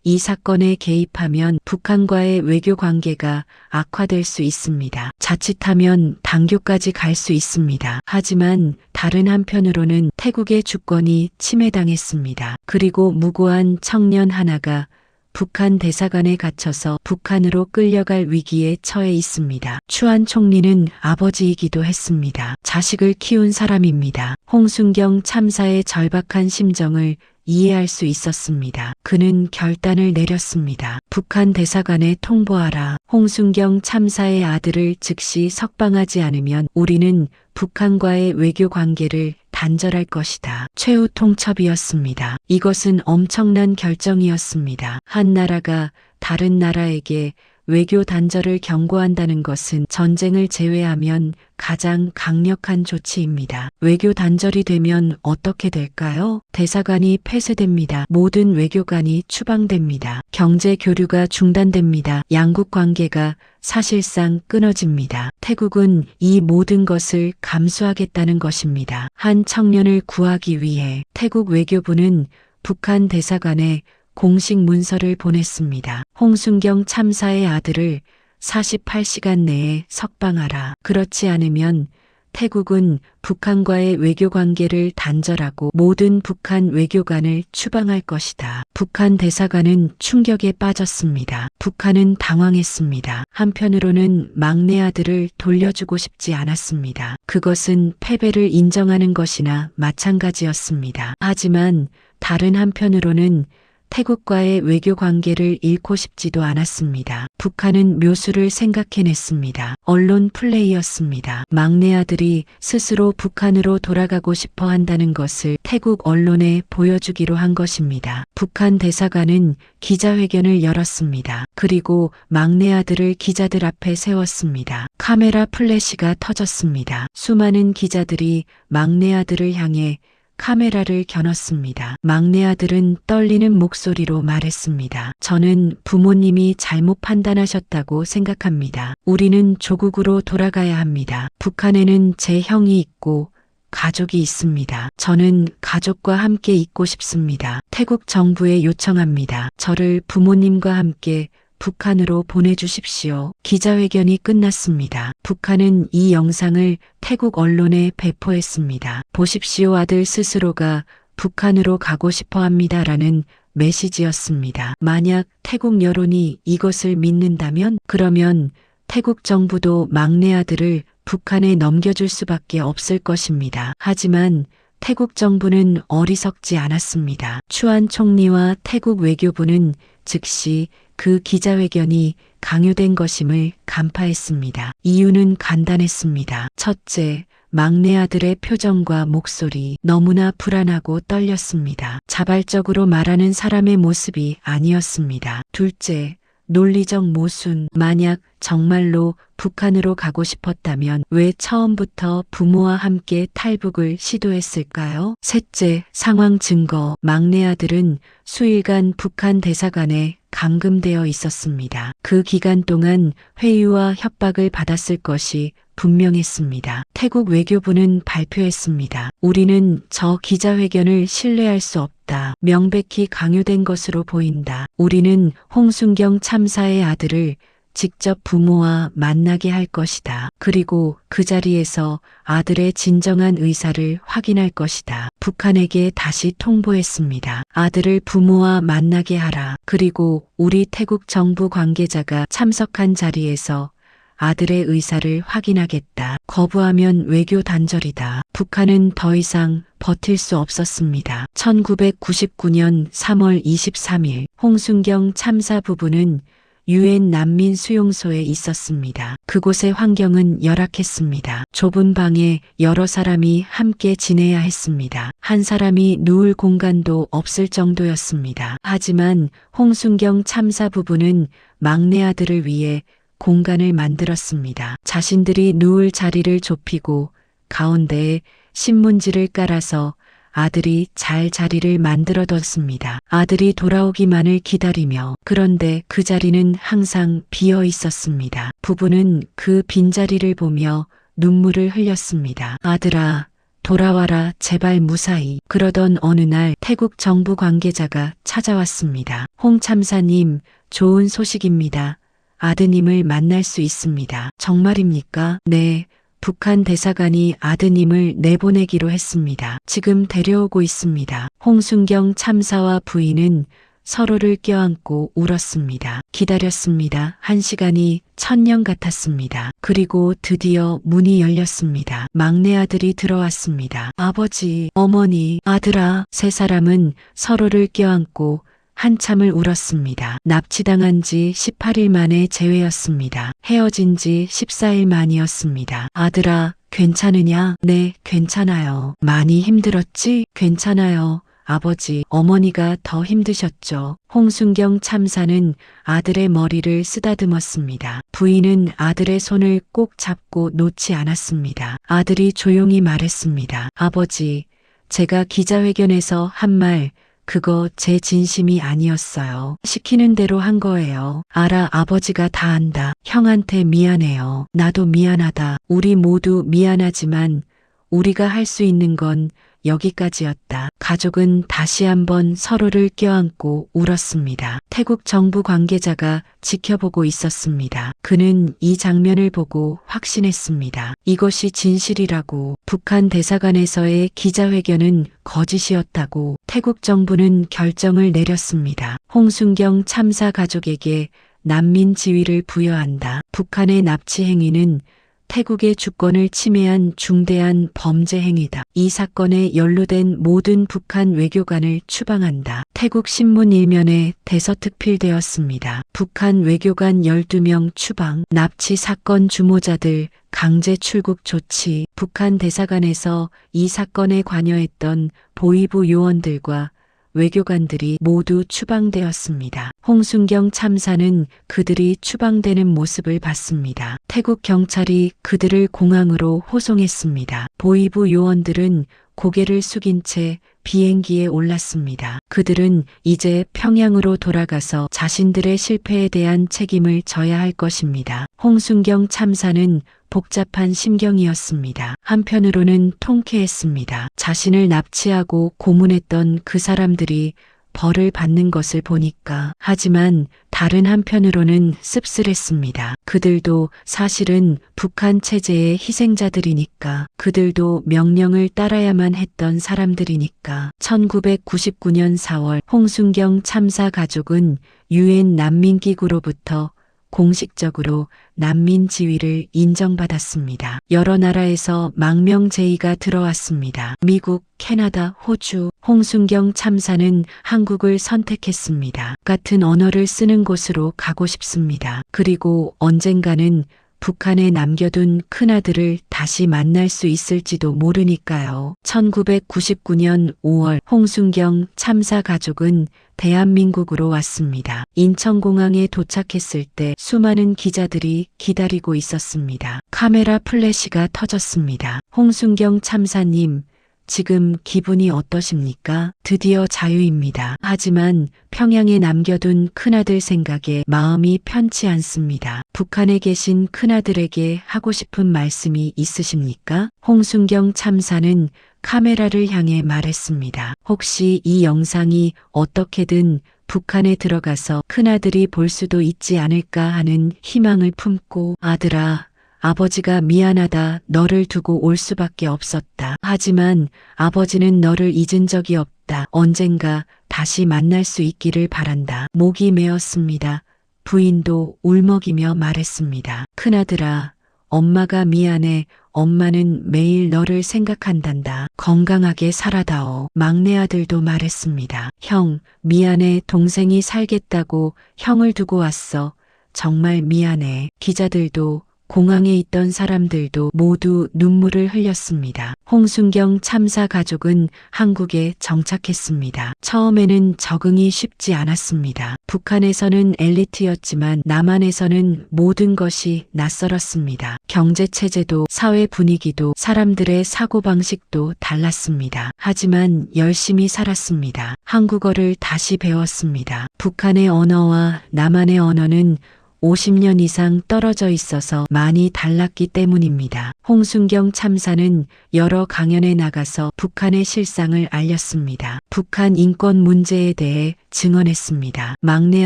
이 사건에 개입하면 북한과의 외교 관계가 악화될 수 있습니다. 자칫하면 당교까지 갈 수 있습니다. 하지만 다른 한편으로는 태국의 주권이 침해당했습니다. 그리고 무고한 청년 하나가 북한 대사관에 갇혀서 북한으로 끌려갈 위기에 처해 있습니다. 추안 총리는 아버지이기도 했습니다. 자식을 키운 사람입니다. 홍순경 참사의 절박한 심정을 이해할 수 있었습니다. 그는 결단을 내렸습니다. 북한 대사관에 통보하라. 홍순경 참사의 아들을 즉시 석방하지 않으면 우리는 북한과의 외교 관계를 단절할 것이다. 최후 통첩이었습니다. 이것은 엄청난 결정이었습니다. 한 나라가 다른 나라에게 외교 단절을 경고한다는 것은 전쟁을 제외하면 가장 강력한 조치입니다. 외교 단절이 되면 어떻게 될까요? 대사관이 폐쇄됩니다. 모든 외교관이 추방됩니다. 경제 교류가 중단됩니다. 양국 관계가 사실상 끊어집니다. 태국은 이 모든 것을 감수하겠다는 것입니다. 한 청년을 구하기 위해 태국 외교부는 북한 대사관에 공식 문서를 보냈습니다. 홍순경 참사의 아들을 48시간 내에 석방하라. 그렇지 않으면 태국은 북한과의 외교 관계를 단절하고 모든 북한 외교관을 추방할 것이다. 북한 대사관은 충격에 빠졌습니다. 북한은 당황했습니다. 한편으로는 막내 아들을 돌려주고 싶지 않았습니다. 그것은 패배를 인정하는 것이나 마찬가지였습니다. 하지만 다른 한편으로는 태국과의 외교 관계를 잃고 싶지도 않았습니다. 북한은 묘수를 생각해냈습니다. 언론 플레이였습니다. 막내 아들이 스스로 북한으로 돌아가고 싶어 한다는 것을 태국 언론에 보여주기로 한 것입니다. 북한 대사관은 기자회견을 열었습니다. 그리고 막내 아들을 기자들 앞에 세웠습니다. 카메라 플래시가 터졌습니다. 수많은 기자들이 막내 아들을 향해 카메라를 겨눴습니다. 막내 아들은 떨리는 목소리로 말했습니다. 저는 부모님이 잘못 판단하셨다고 생각합니다. 우리는 조국으로 돌아가야 합니다. 북한에는 제 형이 있고 가족이 있습니다. 저는 가족과 함께 있고 싶습니다. 태국 정부에 요청합니다. 저를 부모님과 함께 북한으로 보내주십시오. 기자회견이 끝났습니다. 북한은 이 영상을 태국 언론에 배포했습니다. 보십시오. 아들 스스로가 북한으로 가고 싶어 합니다라는 메시지였습니다. 만약 태국 여론이 이것을 믿는다면, 그러면 태국 정부도 막내 아들을 북한에 넘겨줄 수밖에 없을 것입니다. 하지만 태국 정부는 어리석지 않았습니다. 추안 총리와 태국 외교부는 즉시 그 기자회견이 강요된 것임을 간파했습니다. 이유는 간단했습니다. 첫째, 막내 아들의 표정과 목소리 너무나 불안하고 떨렸습니다. 자발적으로 말하는 사람의 모습이 아니었습니다. 둘째, 논리적 모순. 만약 정말로 북한으로 가고 싶었다면 왜 처음부터 부모와 함께 탈북을 시도했을까요? 셋째, 상황 증거. 막내 아들은 수일간 북한 대사관에 감금되어 있었습니다. 그 기간 동안 회유와 협박을 받았을 것이 분명했습니다. 태국 외교부는 발표했습니다. 우리는 저 기자회견을 신뢰할 수 없다. 명백히 강요된 것으로 보인다. 우리는 홍순경 참사의 아들을 직접 부모와 만나게 할 것이다. 그리고 그 자리에서 아들의 진정한 의사를 확인할 것이다. 북한에게 다시 통보했습니다. 아들을 부모와 만나게 하라. 그리고 우리 태국 정부 관계자가 참석한 자리에서 아들의 의사를 확인하겠다. 거부하면 외교 단절이다. 북한은 더 이상 버틸 수 없었습니다. 1999년 3월 23일 홍순경 참사 부부는 유엔 난민 수용소에 있었습니다. 그곳의 환경은 열악했습니다. 좁은 방에 여러 사람이 함께 지내야 했습니다. 한 사람이 누울 공간도 없을 정도였습니다. 하지만 홍순경 참사 부부는 막내 아들을 위해 공간을 만들었습니다. 자신들이 누울 자리를 좁히고 가운데에 신문지를 깔아서 아들이 잘 자리를 만들어뒀습니다. 아들이 돌아오기만을 기다리며. 그런데 그 자리는 항상 비어 있었습니다. 부부는 그 빈자리를 보며 눈물을 흘렸습니다. 아들아, 돌아와라, 제발 무사히. 그러던 어느 날 태국 정부 관계자가 찾아왔습니다. 홍 참사님, 좋은 소식입니다. 아드님을 만날 수 있습니다. 정말입니까? 네. 북한 대사관이 아드님을 내보내기로 했습니다. 지금 데려오고 있습니다. 홍순경 참사와 부인은 서로를 껴안고 울었습니다. 기다렸습니다. 1시간이 1000년 같았습니다. 그리고 드디어 문이 열렸습니다. 막내 아들이 들어왔습니다. 아버지, 어머니, 아들아. 세 사람은 서로를 껴안고 한참을 울었습니다. 납치당한 지 18일 만에 재회였습니다. 헤어진 지 14일 만이었습니다. 아들아, 괜찮으냐? 네, 괜찮아요. 많이 힘들었지? 괜찮아요. 아버지, 어머니가 더 힘드셨죠. 홍순경 참사는 아들의 머리를 쓰다듬었습니다. 부인은 아들의 손을 꼭 잡고 놓지 않았습니다. 아들이 조용히 말했습니다. 아버지, 제가 기자회견에서 한 말, 그거 제 진심이 아니었어요. 시키는 대로 한 거예요. 알아, 아버지가 다 안다. 형한테 미안해요. 나도 미안하다. 우리 모두 미안하지만 우리가 할 수 있는 건 여기까지였다. 가족은 다시 한번 서로를 껴안고 울었습니다. 태국 정부 관계자가 지켜보고 있었습니다. 그는 이 장면을 보고 확신했습니다. 이것이 진실이라고. 북한 대사관에서의 기자회견은 거짓이었다고. 태국 정부는 결정을 내렸습니다. 홍순경 참사 가족에게 난민 지위를 부여한다. 북한의 납치 행위는 태국의 주권을 침해한 중대한 범죄 행위다. 이 사건에 연루된 모든 북한 외교관을 추방한다. 태국 신문 일면에 대서특필되었습니다. 북한 외교관 12명 추방, 납치 사건 주모자들 강제 출국 조치. 북한 대사관에서 이 사건에 관여했던 보위부 요원들과 외교관들이 모두 추방되었습니다. 홍순경 참사는 그들이 추방되는 모습을 봤습니다. 태국 경찰이 그들을 공항으로 호송했습니다. 보위부 요원들은 고개를 숙인 채 비행기에 올랐습니다. 그들은 이제 평양으로 돌아가서 자신들의 실패에 대한 책임을 져야 할 것입니다. 홍순경 참사는 복잡한 심경이었습니다. 한편으로는 통쾌했습니다. 자신을 납치하고 고문했던 그 사람들이 벌을 받는 것을 보니까. 하지만 다른 한편으로는 씁쓸했습니다. 그들도 사실은 북한 체제의 희생자들이니까. 그들도 명령을 따라야만 했던 사람들이니까. 1999년 4월 홍순경 참사 가족은 유엔 난민기구로부터 공식적으로 난민 지위를 인정받았습니다. 여러 나라에서 망명 제의가 들어왔습니다. 미국, 캐나다, 호주, 홍순경 참사는 한국을 선택했습니다. 같은 언어를 쓰는 곳으로 가고 싶습니다. 그리고 언젠가는 북한에 남겨둔 큰아들을 다시 만날 수 있을지도 모르니까요. 1999년 5월 홍순경 참사 가족은 대한민국으로 왔습니다. 인천공항에 도착했을 때 수많은 기자들이 기다리고 있었습니다. 카메라 플래시가 터졌습니다. 홍순경 참사님, 지금 기분이 어떠십니까? 드디어 자유입니다. 하지만 평양에 남겨둔 큰아들 생각에 마음이 편치 않습니다. 북한에 계신 큰아들에게 하고 싶은 말씀이 있으십니까? 홍순경 참사는 카메라를 향해 말했습니다. 혹시 이 영상이 어떻게든 북한에 들어가서 큰아들이 볼 수도 있지 않을까 하는 희망을 품고, 아들아, 아버지가 미안하다. 너를 두고 올 수밖에 없었다. 하지만 아버지는 너를 잊은 적이 없다. 언젠가 다시 만날 수 있기를 바란다. 목이 메었습니다. 부인도 울먹이며 말했습니다. 큰아들아, 엄마가 미안해. 엄마는 매일 너를 생각한단다. 건강하게 살아다오. 막내 아들도 말했습니다. 형, 미안해. 동생이 살겠다고 형을 두고 왔어. 정말 미안해. 기자들도 공항에 있던 사람들도 모두 눈물을 흘렸습니다. 홍순경 참사 가족은 한국에 정착했습니다. 처음에는 적응이 쉽지 않았습니다. 북한에서는 엘리트였지만 남한에서는 모든 것이 낯설었습니다. 경제 체제도 사회 분위기도 사람들의 사고방식도 달랐습니다. 하지만 열심히 살았습니다. 한국어를 다시 배웠습니다. 북한의 언어와 남한의 언어는 50년 이상 떨어져 있어서 많이 달랐기 때문입니다. 홍순경 참사는 여러 강연에 나가서 북한의 실상을 알렸습니다. 북한 인권 문제에 대해 증언했습니다. 막내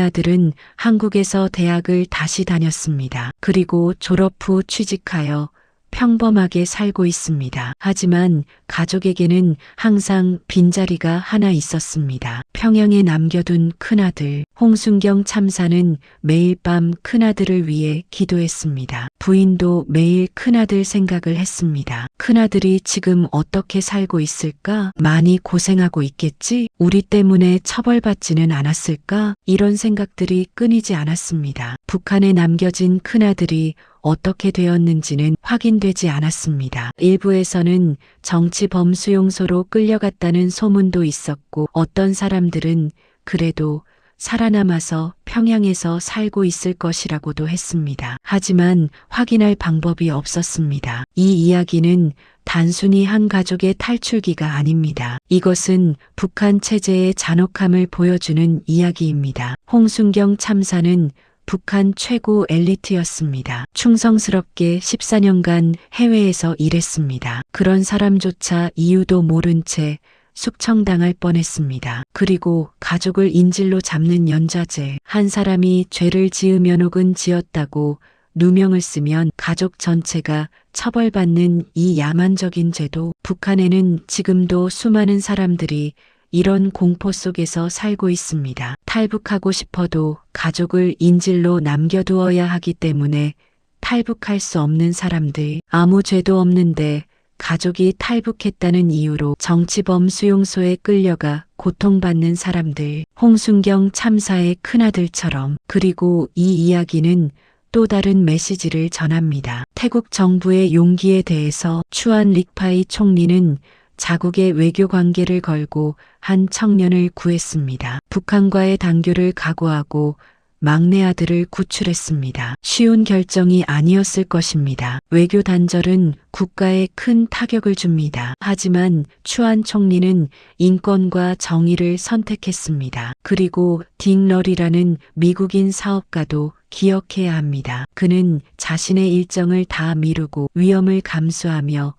아들은 한국에서 대학을 다시 다녔습니다. 그리고 졸업 후 취직하여 평범하게 살고 있습니다. 하지만 가족에게는 항상 빈자리가 하나 있었습니다. 평양에 남겨둔 큰아들. 홍순경 참사는 매일 밤 큰아들을 위해 기도했습니다. 부인도 매일 큰아들 생각을 했습니다. 큰아들이 지금 어떻게 살고 있을까? 많이 고생하고 있겠지? 우리 때문에 처벌받지는 않았을까? 이런 생각들이 끊이지 않았습니다. 북한에 남겨진 큰아들이 어떻게 되었는지는 확인되지 않았습니다. 일부에서는 정치범 수용소로 끌려갔다는 소문도 있었고, 어떤 사람들은 그래도 살아남아서 평양에서 살고 있을 것이라고도 했습니다. 하지만 확인할 방법이 없었습니다. 이 이야기는 단순히 한 가족의 탈출기가 아닙니다. 이것은 북한 체제의 잔혹함을 보여주는 이야기입니다. 홍순경 참사는 북한 최고 엘리트였습니다. 충성스럽게 14년간 해외에서 일했습니다. 그런 사람조차 이유도 모른 채 숙청당할 뻔했습니다. 그리고 가족을 인질로 잡는 연좌제. 한 사람이 죄를 지으면 혹은 지었다고 누명을 쓰면 가족 전체가 처벌받는 이 야만적인 제도. 북한에는 지금도 수많은 사람들이 이런 공포 속에서 살고 있습니다. 탈북하고 싶어도 가족을 인질로 남겨두어야 하기 때문에 탈북할 수 없는 사람들. 아무 죄도 없는데 가족이 탈북했다는 이유로 정치범 수용소에 끌려가 고통받는 사람들. 홍순경 참사의 큰아들처럼. 그리고 이 이야기는 또 다른 메시지를 전합니다. 태국 정부의 용기에 대해서 추안 릭파이 총리는 자국의 외교 관계를 걸고 한 청년을 구했습니다. 북한과의 단교를 각오하고 막내 아들을 구출했습니다. 쉬운 결정이 아니었을 것입니다. 외교 단절은 국가에 큰 타격을 줍니다. 하지만 추안 총리는 인권과 정의를 선택했습니다. 그리고 딕 러리라는 미국인 사업가도 기억해야 합니다. 그는 자신의 일정을 다 미루고 위험을 감수하며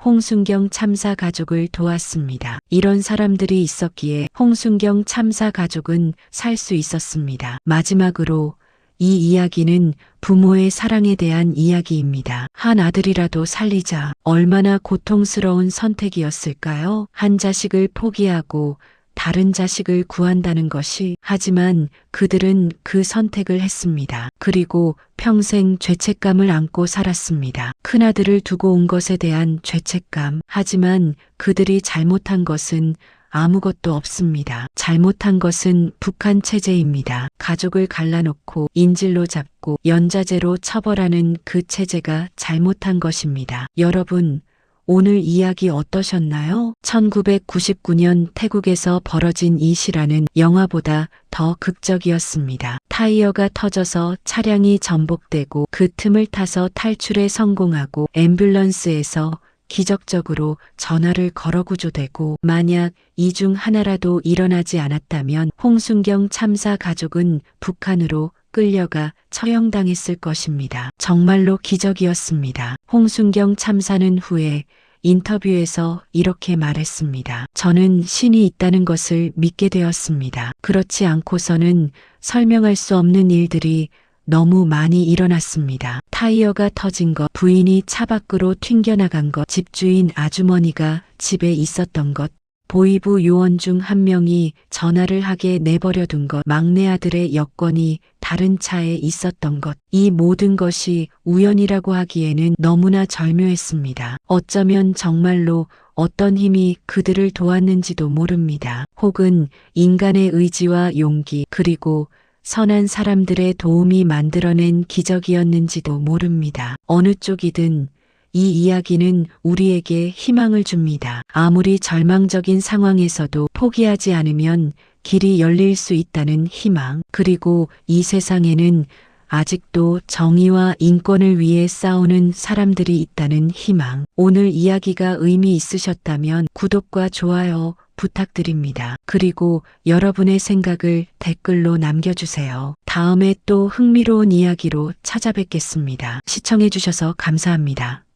홍순경 참사 가족을 도왔습니다. 이런 사람들이 있었기에 홍순경 참사 가족은 살 수 있었습니다. 마지막으로 이 이야기는 부모의 사랑에 대한 이야기입니다. 한 아들이라도 살리자. 얼마나 고통스러운 선택이었을까요? 한 자식을 포기하고 다른 자식을 구한다는 것이. 하지만 그들은 그 선택을 했습니다. 그리고 평생 죄책감을 안고 살았습니다. 큰아들을 두고 온 것에 대한 죄책감. 하지만 그들이 잘못한 것은 아무것도 없습니다. 잘못한 것은 북한 체제입니다. 가족을 갈라놓고 인질로 잡고 연자제로 처벌하는 그 체제가 잘못한 것입니다. 여러분, 오늘 이야기 어떠셨나요? 1999년 태국에서 벌어진 이 실화는 영화보다 더 극적이었습니다. 타이어가 터져서 차량이 전복되고 그 틈을 타서 탈출에 성공하고 앰뷸런스에서 기적적으로 전화를 걸어 구조되고, 만약 이 중 하나라도 일어나지 않았다면 홍순경 참사 가족은 북한으로 끌려가 처형당했을 것입니다. 정말로 기적이었습니다. 홍순경 참사는 후에 인터뷰에서 이렇게 말했습니다. 저는 신이 있다는 것을 믿게 되었습니다. 그렇지 않고서는 설명할 수 없는 일들이 너무 많이 일어났습니다. 타이어가 터진 것, 부인이 차 밖으로 튕겨나간 것, 집주인 아주머니가 집에 있었던 것, 보이부 요원 중 한 명이 전화를 하게 내버려둔 것, 막내 아들의 여권이 다른 차에 있었던 것, 이 모든 것이 우연이라고 하기에는 너무나 절묘했습니다. 어쩌면 정말로 어떤 힘이 그들을 도왔는지도 모릅니다. 혹은 인간의 의지와 용기, 그리고 선한 사람들의 도움이 만들어낸 기적이었는지도 모릅니다. 어느 쪽이든 이 이야기는 우리에게 희망을 줍니다. 아무리 절망적인 상황에서도 포기하지 않으면 길이 열릴 수 있다는 희망, 그리고 이 세상에는 아직도 정의와 인권을 위해 싸우는 사람들이 있다는 희망. 오늘 이야기가 의미 있으셨다면 구독과 좋아요 부탁드립니다. 그리고 여러분의 생각을 댓글로 남겨주세요. 다음에 또 흥미로운 이야기로 찾아뵙겠습니다. 시청해주셔서 감사합니다.